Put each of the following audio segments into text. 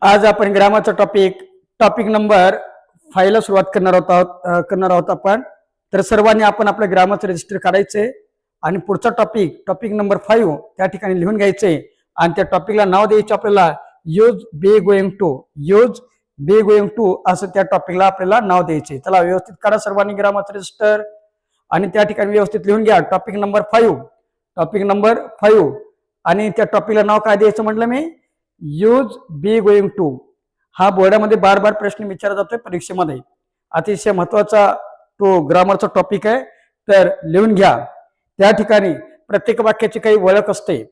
आज आपण ग्रामरचा topic number 5 ला सुरुवात करणार आहोत आपण. तर सर्वांनी आपण आपलं ग्रामरचं रजिस्टर काढायचे आणि पुढचा टॉपिक नंबर 5 त्या ठिकाणी लिहून घ्यायचे आणि त्या टॉपिकला नाव द्यायचे आपल्याला यूज बी गोइंग टू असं त्या टॉपिकला आपल्याला नाव द्यायचे. चला व्यवस्थित काढा सर्वांनी ग्रामरचं रजिस्टर आणि त्या ठिकाणी व्यवस्थित लिहून घ्या टॉपिक नंबर 5 आणि त्या टॉपिकला नाव काय द्यायचं म्हटलं मी, यूज बी गोइंग टू. हा बोर्डामध्ये बार प्रश्न विचारला जातोय परीक्षेमध्ये. अतिशय महत्वाचा तो ग्रामरचा टॉपिक आहे, तर लिहून घ्या. त्या ठिकाणी प्रत्येक वाक्याची काही ओळख असते.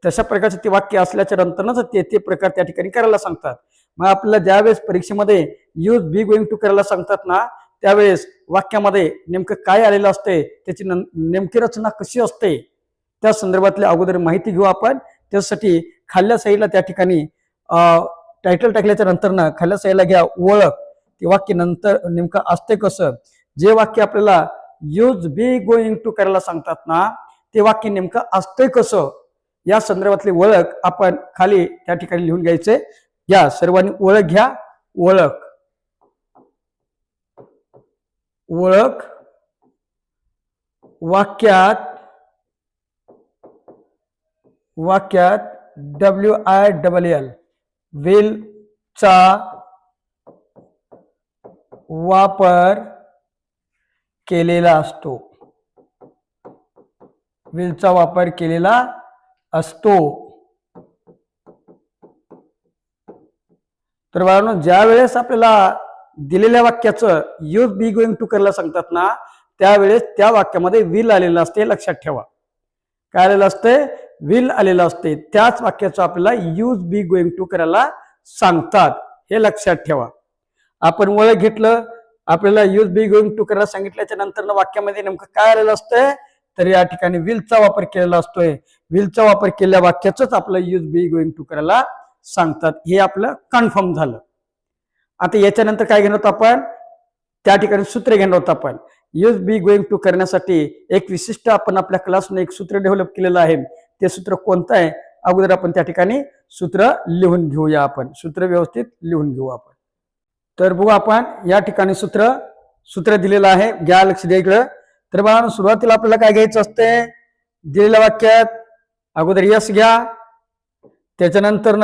तशा प्रकारचे ते वाक्य असल्याच्या नंतरच ते प्रकार त्या ठिकाणी करायला सांगतात. मग आपल्याला ज्यावेळेस परीक्षेमध्ये यूज बी गोइंग टू करायला सांगतात ना, त्यावेळेस वाक्यामध्ये नेमकं काय आलेलं असते, त्याची नेमकी रचना कशी असते, त्या संदर्भातल्या अगोदर माहिती घेऊ आपण. त्यासाठी खाल्ल्या साईडला त्या ठिकाणी टायटल टाकल्याच्या नंतर ना खाल्ल्या साईडला घ्या ओळख. ते वाक्य नंतर नेमकं असते कसं, जे वाक्य आपल्याला यूज बी गोइंग टू करायला सांगतात ना, ते वाक्य नेमकं असते कसं, या संदर्भातली ओळख आपण खाली त्या ठिकाणी लिहून घ्यायचे. या सर्वांनी ओळख घ्या. ओळख वाक्यात WILL विल चा वापर केलेला असतो. तर बाळांनो, ज्या वेळेस आपल्याला दिलेल्या वाक्याचं यूज बी गोइंग टू करायला सांगतात ना, त्यावेळेस त्या वाक्यामध्ये विल आलेलं असते. लक्षात ठेवा, काय आलेलं असते, विल आलेलं असते. त्याच वाक्याचं आपल्याला यूज बी गोइंग टू करायला सांगतात, हे लक्षात ठेवा. आपण ओळख घेतलं, आपल्याला यूज बी गोइंग टू करायला सांगितल्याच्या नंतर वाक्यामध्ये नेमकं काय आलेलं असतंय, तर या ठिकाणी विलचा वापर केलेला असतोय. विलचा वापर केलेल्या वाक्याचंच आपलं यूज बी गोइंग टू करायला सांगतात. हे आपलं कन्फर्म झालं. आता याच्यानंतर काय घेणार होतं आपण, त्या ठिकाणी सूत्र घेणार होतं आपण. यूज बी गोइंग टू करण्यासाठी एक विशिष्ट आपण आपल्या क्लासने एक सूत्र डेव्हलप केलेलं आहे. ते सूत्र कोणतं आहे, अगोदर आपण त्या ठिकाणी सूत्र लिहून घेऊया. आपण सूत्र व्यवस्थित लिहून घेऊ आपण. तर बघू आपण या ठिकाणी सूत्र दिलेलं आहे. घ्या, लक्ष द्या इकडं. तर बघा, सुरुवातीला आपल्याला काय घ्यायचं असते, दिलेल्या वाक्यात अगोदर यस घ्या. त्याच्यानंतर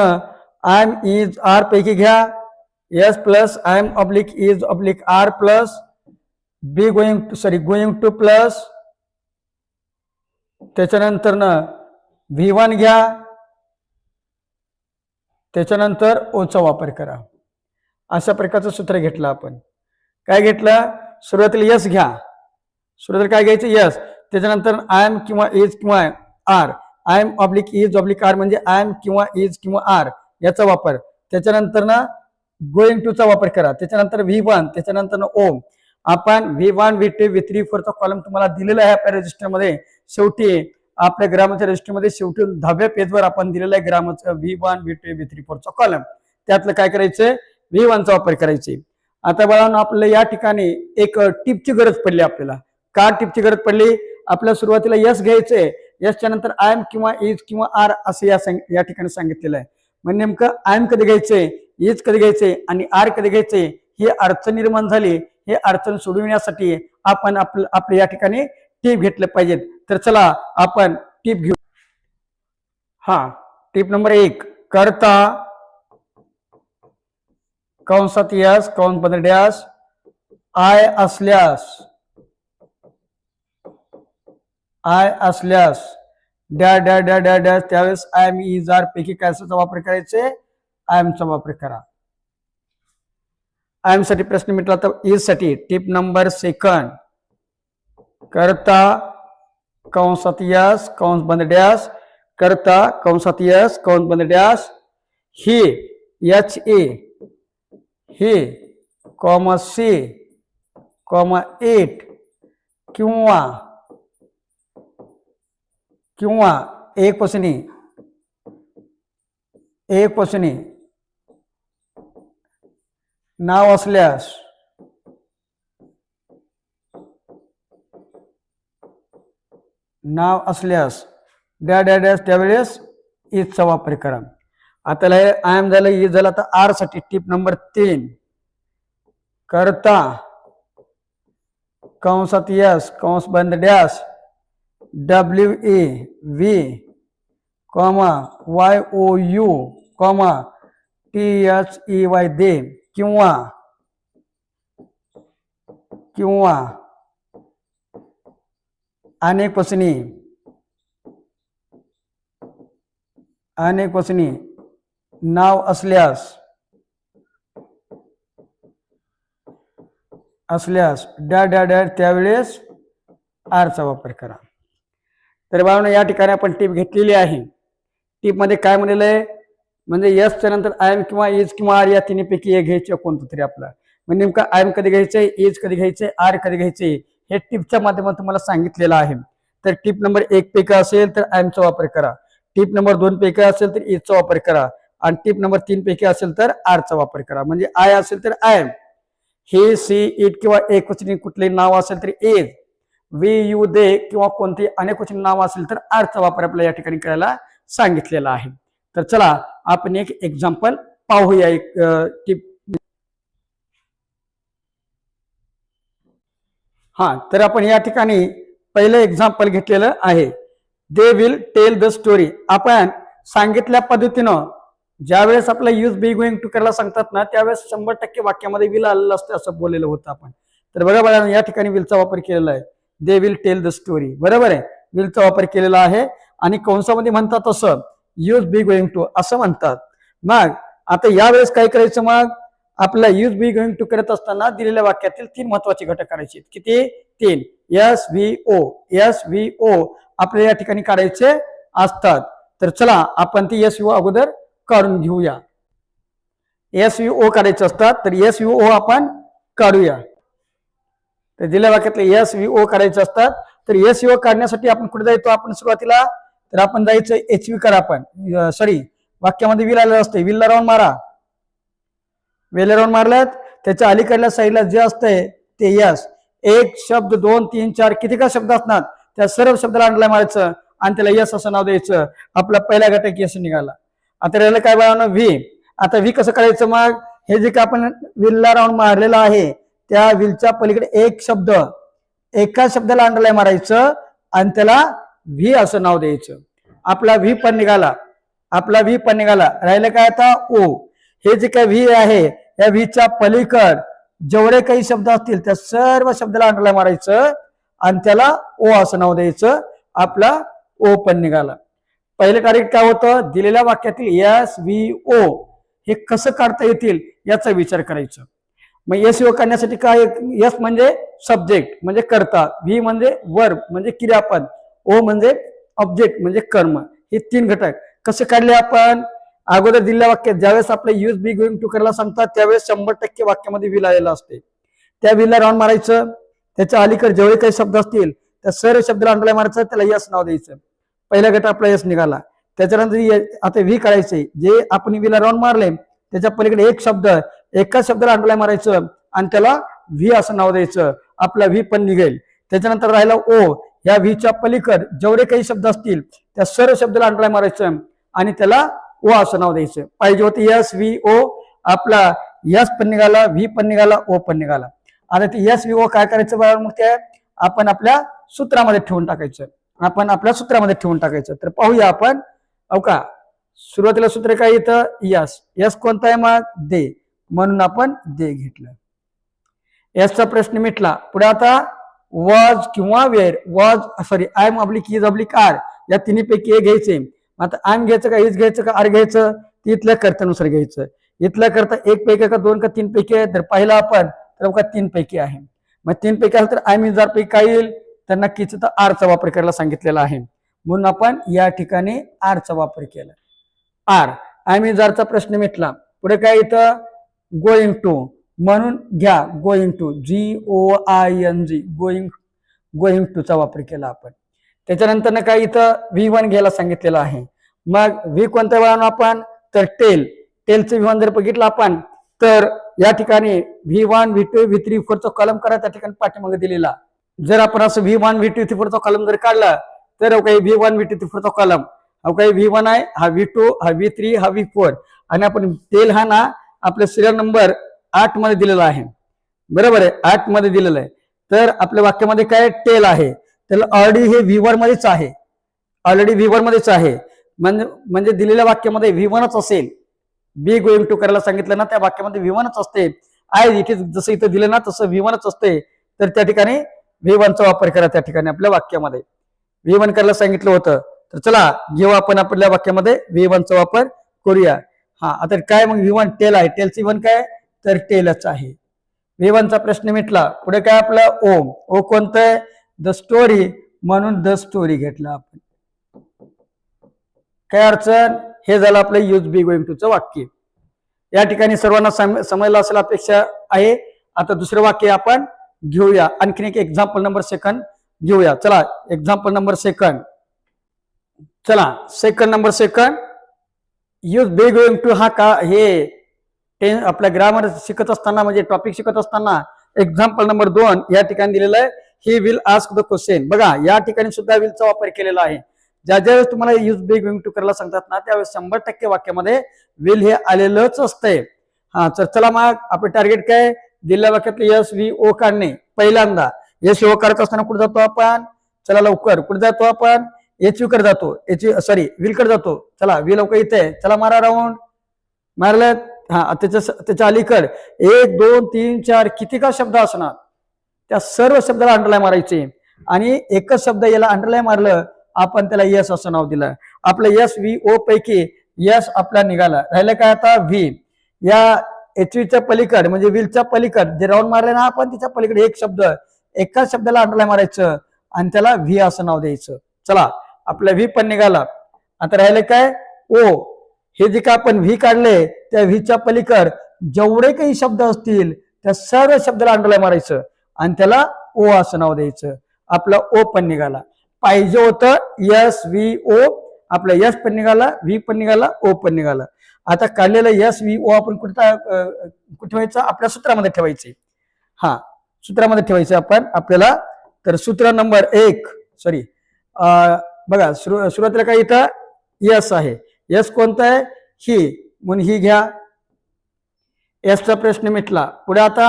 आय एम इज आर पैकी घ्या yes plus I am oblique is oblique are plus be going to plus त्याच्यानंतर V1 घ्या. त्याच्यानंतर ओचा वापर करा. अशा प्रकारचं सूत्र घेतलं आपण. काय घेतलं, सुरुवातीला यस घ्या. सुरुवातीला काय घ्यायचं, यस. त्याच्यानंतर आय एम किंवा इज किंवा are, I am oblique is oblique are म्हणजे आय एम किंवा इज किंवा आर याचा वापर. त्याच्यानंतर गोइंग टू चा वापर करा. त्याच्यानंतर V1, त्याच्यानंतर ओम. आपण V1 V2 V3 V4 चा कॉलम तुम्हाला दिलेला आहे आपल्या रजिस्टरमध्ये. शेवटी आपल्या ग्रामरच्या रजिस्टरमध्ये शेवटी 10व्या पेजवर आपण दिलेला आहे ग्रामरचा V1 V2 V3 V4 चा कॉलम. त्यातलं काय करायचं, V1 चा वापर करायचे. आता बाळांनो, आपल्याला या ठिकाणी एक टिपची गरज पडली. आपल्याला का टिपची गरज पडली, आपल्या सुरुवातीला यस घ्यायचंय. यसच्या नंतर आय एम किंवा इज किंवा आर असं या ठिकाणी सांगितलेलं आहे. म्हणजे नेमकं आय एम कधी घ्यायचंय, इज कधी घ्यायचंय आणि आर कधी घ्यायचंय, ही अडचण निर्माण झाली. हे अडचण सोडविण्यासाठी आपण आपल्या या ठिकाणी टिप घेतले पाहिजेत. तर चला आपण टिप घेऊ. टिप नंबर 1, करता कंसात यस कंस बंद डॅश आय असल्यास dash dash dash dash dash त्यावेळेस आय एम इज आर पैकी कॅसचा वापर करायचे, आय एम चा वापर करा. आय एम साठी प्रश्न मिळाला तर इज साठी टिप नंबर 2, करता कंसात यस कंस बंद डॅश, करता कंसात यस कंस बंद डॅश ही HA हे C, 8 किंवा एक वचनी नाव असल्यास नाव असल्यास डॅश डॅश डॅश त्यावेळेस इजचा वापर करा. आता आय एम झालं, ई झालं. आता आर साठी टिप नंबर 3, करता कंसात यस कंस बंद dash W A V comma Y O U comma T H E Y they किंवा अनेक वचनी नाव असल्यास डॅ डॅ डॅ त्यावेळेस आरचा वापर करा. तर बाळांनो या ठिकाणी आपण टीप घेतलेली आहे. टीप मध्ये काय म्हणलेलं आहे, म्हणजे यसच्या नंतर आय एम किंवा इज किंवा आर या तिन्हीपैकी एक घ्यायचे कोणतं तरी आपला. म्हणजे नेमका आय एम कधी घ्यायचंय, इज कधी घ्यायचंय, आर कधी घ्यायचंय हे टिपच्या माध्यमातून तुम्हाला सांगितलेलं आहे. तर टिप नंबर 1 पैकी असेल तर आय एमचा वापर करा, टिप नंबर 2 पैकी असेल तर इजचा वापर करा, आणि टिप नंबर 3 पैकी असेल तर आरचा वापर करा. म्हणजे आय असेल तर आय एम, हे सी इट किंवा एकवचनी कुठलेही नाव असेल तर इज, वी यू दे किंवा कोणते अनेकवचनी नाव असेल तर आरचा वापर आपल्याला या ठिकाणी करायला सांगितलेला आहे. तर चला आपण एक एक्झाम्पल पाहूया. एक टिप तर आपण या ठिकाणी पहिलं एक्झाम्पल घेतलेलं आहे. They will tell the story. आपण सांगितल्या पद्धतीनं ज्यावेळेस आपला यूज बी गोइंग टू करायला सांगतात ना त्यावेळेस 100% वाक्यामध्ये विल आलेलं असतं असं बोललेलं होतं आपण. तर बघा बघा या ठिकाणी विलचा वापर केलेला आहे. They will tell the story, बरोबर आहे, विलचा वापर केलेला आहे. आणि कंसामध्ये म्हणतात तसं यूज बी गोइंग टू असं म्हणतात. मग आता यावेळेस काय करायचं, मग आपला यूज बी गोइंग टू करत असताना दिलेल्या वाक्यातील 3 महत्वाचे घटक काढायचे. किती? 3. एस व्ही ओ आपल्याला या ठिकाणी काढायचे असतात. तर चला आपण ती एस व्ही ओ अगोदर काढून घेऊया. एस व्ही ओ काढायचे असतात तर एस व्ही ओ आपण काढूया. तर दिलेल्या वाक्यातले एस व्ही ओ काढायचे असतात. तर एस व्ही ओ काढण्यासाठी आपण कुठे जायचो, आपण सुरुवातीला तर आपण जायचं एच व्ही करा. आपण सॉरी वाक्यामध्ये विल आलेलं असते, विलला राऊंड मारा. वेल राऊंड मारल्यात त्याच्या अलीकडल्या साईडला जे असतंय ते यस. एक शब्द 2 3 4 किती का शब्द असणार त्या सर्व शब्दाला अंडरलाईन मारायचं आणि त्याला यस असं नाव द्यायचं. आपला पहिला घटक यस निघाला. आता राहिलं काय बाळांनो, व्ही. आता व्ही कसं करायचं, मग हे जे काय आपण विलला राऊंड मारलेलं आहे त्या विलच्या पलीकडे एक शब्द, एका शब्दाला अंडरलाईन मारायचं आणि त्याला व्ही असं नाव द्यायचं. आपला व्ही पण निघाला. राहिलं काय आता ओ. हे जे काय व्ही आहे या व्हीच्या पलीकड जेवढे काही शब्द असतील त्या सर्व शब्दाला अंडरलाईन मारायचं आणि त्याला ओ असं नाव द्यायचं. आपला ओ पण निघाला. पहिले तारीख काय होतं, दिलेल्या वाक्यातील एस व्ही ओ हे कसं काढता येतील याचा विचार करायचा. मग एस व्ही ओ काढण्यासाठी काय, एस म्हणजे सब्जेक्ट म्हणजे कर्ता, व्ही म्हणजे वर्ब म्हणजे क्रियापद, ओ म्हणजे ऑब्जेक्ट म्हणजे कर्म. हे 3 घटक कसे काढले आपण. अगोदर दिलेल्या वाक्यात ज्यावेळेस आपले यूज बी गोइंग टू करायला सांगतात त्यावेळेस 100% वाक्यामध्ये विल आलेला असते. त्या विलला राऊंड मारायचं, त्याच्या अलीकडे जेवढे काही शब्द असतील त्या सर्व शब्दाला अंडरलाईन मारायचं, त्याला यस नाव द्यायचं. पहिला घटक आपला यस निघाला. त्याच्यानंतर आता व्ही करायचे, जे आपण विला राऊंड मारले त्याच्या पलीकडे एक शब्द, एका शब्दाला अंडरलाईन मारायचं आणि त्याला व्ही असं नाव द्यायचं. आपला व्ही पण निघेल. त्याच्यानंतर राहिला ओ. या व्हीच्या पलीकड जेवढे काही शब्द असतील त्या सर्व शब्दाला अंडरलाईन मारायचं आणि त्याला ओ असं नाव द्यायचं. पाहिजे होते एस व्ही ओ. आपला यस पण निघाला, व्ही पण निघाला, ओ पण निघाला. आता ते एस व्ही ओ काय करायचं बघा, मग ते आपण आपल्या सूत्रामध्ये ठेवून टाकायचं. तर पाहूया आपण. का सुरुवातीला सूत्र काय इथं यस. यस कोणता आहे, मग दे, म्हणून आपण दे घेतलं. यसचा प्रश्न मिटला. पुढे आता वॉज किंवा were. I am oblique is oblique are या तिन्हीपैकी एक घ्यायचे. आता आय एम घ्यायचं का, इज घ्यायचं का, आर घ्यायचं, ती इथल्या कर्त्यानुसार घ्यायचं. इथल्या करता 1 पैकी का 2 का 3 पैकी आहे. तर पाहिलं आपण तर बघा 3 पैकी आहे. मग 3 पैकी असेल तर आय एम इज आर पैकी काय येईल, तर नक्कीच आरचा वापर करायला सांगितलेला आहे म्हणून आपण या ठिकाणी आरचा वापर केला. आर आय एम इज आरचा प्रश्न मिटला. पुढे काय इथं गोइंग टू म्हणून घ्या going to, GOING going to चा वापर केला आपण. त्याच्यानंतर काय इथं V1 घ्यायला सांगितलेलं आहे. मग व्ही कोणत्या वेळानं आपण, तर टेलचं V1 जर बघितलं आपण तर या ठिकाणी V1 V2 V3 V4 चा कॉलम करा. त्या ठिकाणी पाठीमागे दिलेला जर आपण असं V1 V2 V4 चा कॉलम जर काढला तर काही V1 V2 V4 चा कॉलम हा काही V1 आहे, हा V2, हा V3, हा V4 आणि आपण टेल हा ना आपल्या सिरियल नंबर 8 मध्ये दिलेला आहे. बरोबर आहे, 8 मध्ये दिलेलं आहे. तर आपल्या वाक्यामध्ये काय टेल आहे, तर ऑलरेडी हे V1 मध्येच आहे, ऑलरेडी V1 मध्येच आहे. म्हणजे दिलेल्या वाक्यामध्ये V1च असेल. बी गोइंग टू करायला सांगितलं ना, त्या वाक्यामध्ये V1च असते. आय इथे जसं इथं दिलं ना तसं V1च असते. तर त्या ठिकाणी V1चा वापर करा त्या ठिकाणी आपल्या वाक्यामध्ये. V1 करायला सांगितलं होतं. तर चला घेऊ आपण आपल्या वाक्यामध्ये V1चा वापर करूया. हा आता काय मग V1 टेल आहे, टेलचं V1 काय तर टेलच आहे. V1चा प्रश्न मिटला. पुढे काय आपलं ओ कोणतं आहे द स्टोरी, म्हणून द स्टोरी घेतलं आपण. काय अडचण, हे झालं आपलं यूज बी गोइंग टूचं वाक्य. या ठिकाणी सर्वांना समजलं असेल अपेक्षा आहे. आता दुसरं वाक्य आपण घेऊया, आणखीन एक एक्झाम्पल नंबर सेकंड घेऊया. चला एक्झाम्पल नंबर सेकंड, चला second number second use be going to हा का हे आपल्या ग्रामर शिकत असताना म्हणजे टॉपिक शिकत असताना एक्झाम्पल नंबर 2 या ठिकाणी दिलेलं आहे. He will ask the question. बघा या ठिकाणी सुद्धा विलचा वापर केलेला आहे. ज्या वेळेस तुम्हाला यूज बी गोइंग टू करायला सांगतात ना त्यावेळेस 100% वाक्यामध्ये विल हे आलेलंच असतंय. हा तर चला मग आपलं टार्गेट काय, दिलेल्या वाक्यातलं यस व्ही ओ काढणे. पहिल्यांदा यस ओ काढत असताना कुठे जातो आपण, चला लवकर कुठे जातो आपण, एच कडे जातो, विल कडे जातो. चला विल लवकर इथे, चला मारा राऊंड, मारलं. हा त्याच्या अलीकड 1 2 3 4 किती का शब्द असणार त्या सर्व शब्दाला अंडरलाईन मारायचे आणि एकच शब्द याला अंडरलाईन मारलं आपण त्याला यस असं नाव दिलं. आपलं यस व्ही ओ पैकी यस आपला निघाला. राहिलं काय आता व्ही. या एचवीच्या पलीकड म्हणजे विलच्या पलीकड जे राऊंड मारले ना आपण त्याच्या पलीकडे एक शब्द, एकाच शब्दाला अंडरलाईन मारायचं आणि त्याला व्ही असं नाव द्यायचं. चला आपला व्ही पण निघाला. आता राहिलं काय ओ. हे जे काय आपण व्ही काढले त्या व्हीच्या पलीकड जेवढे काही शब्द असतील त्या सर्व शब्दाला अंडरलाईन मारायचं आणि त्याला ओ असं नाव द्यायचं. आपला ओ पण निघाला. पाहिजे होतं यस व्ही ओ, आपला यस पण निघाला, व्ही पण निघाला, ओ पण निघाला. आता काढलेलं यस व्ही ओ आपण कुठे ठेवायचं, आपल्या सूत्रामध्ये ठेवायचे. हा सूत्रामध्ये ठेवायचे आपण आपल्याला. तर सूत्र नंबर 1 सॉरी बघा सुरुवातीला काय इथं यस आहे. यस कोणतं आहे, ही, म्हणून ही घ्या. एसचा प्रश्न मिटला. पुढे आता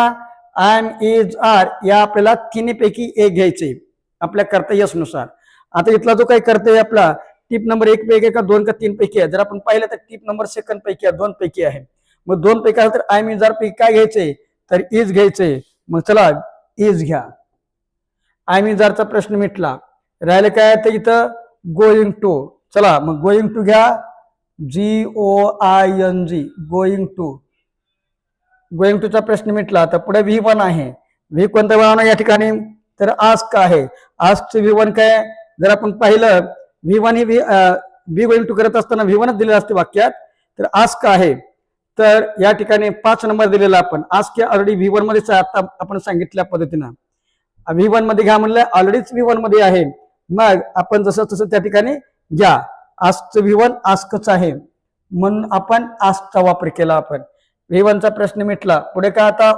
आय एम इज आर या आपल्याला तिन्हीपैकी एक घ्यायचे आपल्या कर्तव्यास नुसार. आता इथला जो काही कर्तव्य आपला टिप नंबर 1 पैकी आहे का 2 का 3 पैकी आहे. जर आपण पाहिलं तर टिप नंबर सेकंड पैकी आहे, 2 पैकी आहे. मग 2 पैकी आहे तर आय एम इज आर पैकी काय घ्यायचे तर इज घ्यायचे. मग चला इज घ्या. आय एम इज आरचा प्रश्न मिटला. राहिलं काय तर इथं गोइंग टू. चला मग गोइंग टू घ्या, GOING गोइंग टू. गोइंग टूचा प्रश्न मिटला. तर पुढे V1 आहे. व्ही कोणता बनवणार या ठिकाणी तर आस्क आहे. आस्कचं V1 काय, जर आपण पाहिलं V1 he B going to करत असताना V1च दिलेलं असते वाक्यात. तर आस्क आहे. तर या ठिकाणी 5 नंबर दिलेला आपण. आस्क ऑलरेडी V1 मध्येच आता आपण सांगितल्या पद्धतीनं V1 मध्ये घ्या म्हणलं, ऑलरेडीच V1 मध्ये आहे. मग आपण जसं तसं त्या ठिकाणी घ्या. आस्कचं V1 आस्कच आहे म्हणून आपण आस्कचा वापर केला आपण. V1चा प्रश्न मिटला. पुढे काय आता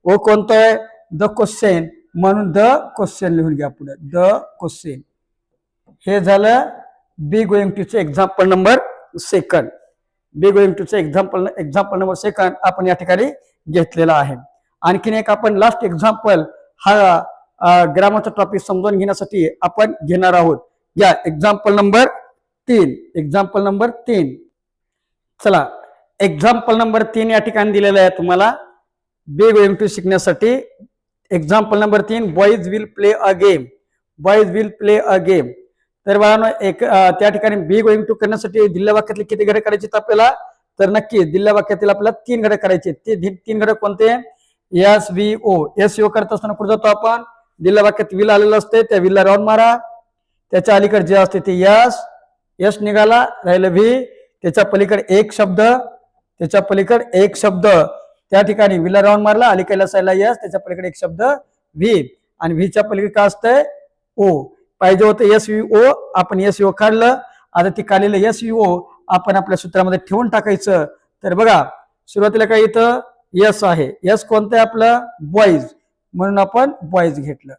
ओ कोणतं आहे द क्वेश्चन म्हणून द क्वेश्चन लिहून घ्या पुढे द क्वेश्चन. हे झालं बी गोइंग टूचं example number second. Be going टूचं एक्झाम्पल नंबर सेकंड आपण या ठिकाणी घेतलेला आहे. आणखीन एक आपण लास्ट एक्झाम्पल हा ग्रामरचा टॉपिक समजून घेण्यासाठी आपण घेणार आहोत. या एक्झाम्पल नंबर 3. एक्झाम्पल नंबर 3 चला एक्झाम्पल नंबर 3 या ठिकाणी दिलेलं आहे तुम्हाला बी गोइंग टू शिकण्यासाठी. Example number 3 boys will play a game. Boys will play a game. तर बाळांनो त्या ठिकाणी बी गोइंग टू करण्यासाठी दिलेल्या वाक्यातले किती घडे करायचे आपल्याला तर नक्की दिलेल्या वाक्यातील आपल्याला 3 घडे करायचे. ते 3 घडे कोणते, S V O. S V O करत असताना कुठे जातो आपण, दिलेल्या वाक्यात विल आलेलं असते त्या विलला राऊंड मारा. त्याच्या अलीकडे जे असते ते यस निघाला. राहिलं व्ही, त्याच्या पलीकडे एक शब्द, त्याच्या पलीकडे एक शब्द, त्या ठिकाणी विला राऊंड मारला. अलीकडल्या साईडला यस, त्याच्या पलीकडे एक शब्द व्ही आणि व्हीच्या पलीकडे काय असतंय ओ. पाहिजे होतं एस व्ही ओ, आपण एस व्ही ओ काढलं. आता ती काढलेलं एस व्ही ओ आपण आपल्या सूत्रामध्ये ठेवून टाकायचं. तर बघा सुरुवातीला काय इथं यस आहे. यस कोणतं आहे आपलं बॉईज म्हणून आपण बॉईज घेतलं.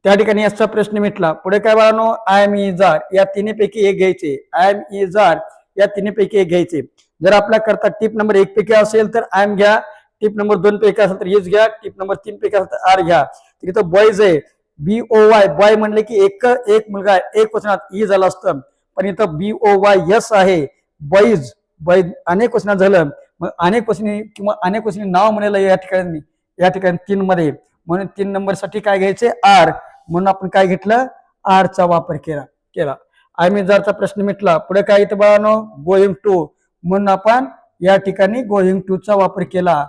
त्या ठिकाणी याचा प्रश्न मिटला. पुढे काय बाळांनो, आय एम इज आर या तिन्हीपैकी एक घ्यायचे. आय एम इज आर या तिन्हीपैकी एक घ्यायचे. जर आपल्या करता टिप नंबर 1 पैकी असेल तर आय एम घ्या, टिप नंबर 2 पैकी असेल तर इज घ्या, टिप नंबर 3 पैकी असेल तर आर घ्या. तर इथं बॉयज आहे, BOY बॉय म्हणले की एक मुलगा एक वचनात इज आलं असतं, पण इथं BOYS आहे, बॉईज. बॉईज अनेक वचनात झालं, मग अनेक वचनी किंवा अनेक वचनी नाव म्हणायला या ठिकाणी 3 मध्ये, म्हणून 3 नंबर साठी काय घ्यायचे, आर. म्हणून आपण काय घेतलं, आर चा वापर केला. आय एम इज आरचा प्रश्न मिटला. पुढे काय इथं बाळांनो, गोइंग टू, म्हणून आपण या ठिकाणी गोइंग टू चा वापर केला.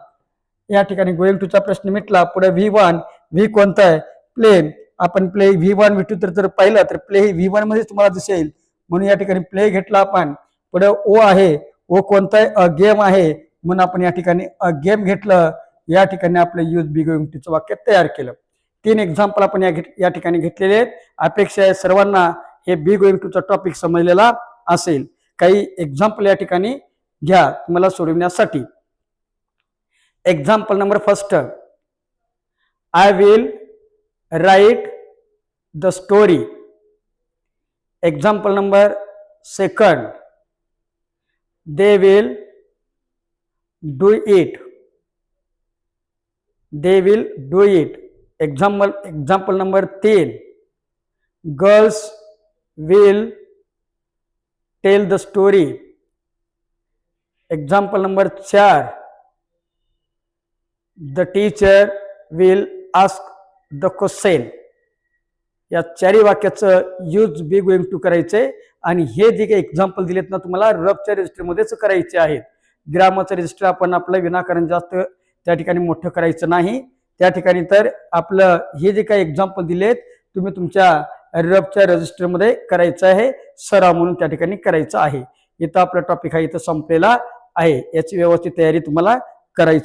या ठिकाणी गोइंग टू चा प्रश्न मिटला. पुढे V1, व्ही कोणता आहे, प्ले. आपण प्ले V1 V2 तर पाहिलं तर प्ले हे V1 मध्ये तुम्हाला दिसेल, म्हणून या ठिकाणी प्ले घेतला आपण. पुढे O आहे, ओ कोणता आहे, अ गेम आहे, म्हणून आपण या ठिकाणी अ गेम घेतलं. या ठिकाणी आपलं यूज बी गोइंग टू चं वाक्य तयार केलं. 3 एक्झाम्पल आपण या ठिकाणी घेतलेले आहेत. अपेक्षा आहे सर्वांना हे बी गोइंग टू चा टॉपिक समजलेला असेल. काही एक्झाम्पल या ठिकाणी घ्या तुम्हाला सोडवण्यासाठी. Example number first, I will write the story. Example number second, they will do it. They will do it. Example number 3, girls will tell the story. Example number 4, the teacher will ask the question. या 4 वाक्याचं use be going to करायचंय. आणि हे जे काही example दिलेत ना तुम्हाला रबच्या रजिस्टरमध्येच करायचे आहेत. ग्रामरचं रजिस्टर आपण आपलं विनाकारण जास्त त्या ठिकाणी मोठं करायचं नाही. त्या ठिकाणी तर आपलं हे जे काही एक्झाम्पल दिलेत तुम्ही तुमच्या रबच्या रजिस्टरमध्ये करायचं आहे, सराव म्हणून त्या ठिकाणी करायचं आहे. इथं आपला टॉपिक हा इथं संपलेला आहे. याची व्यवस्थित तयारी तुम्हाला करायची.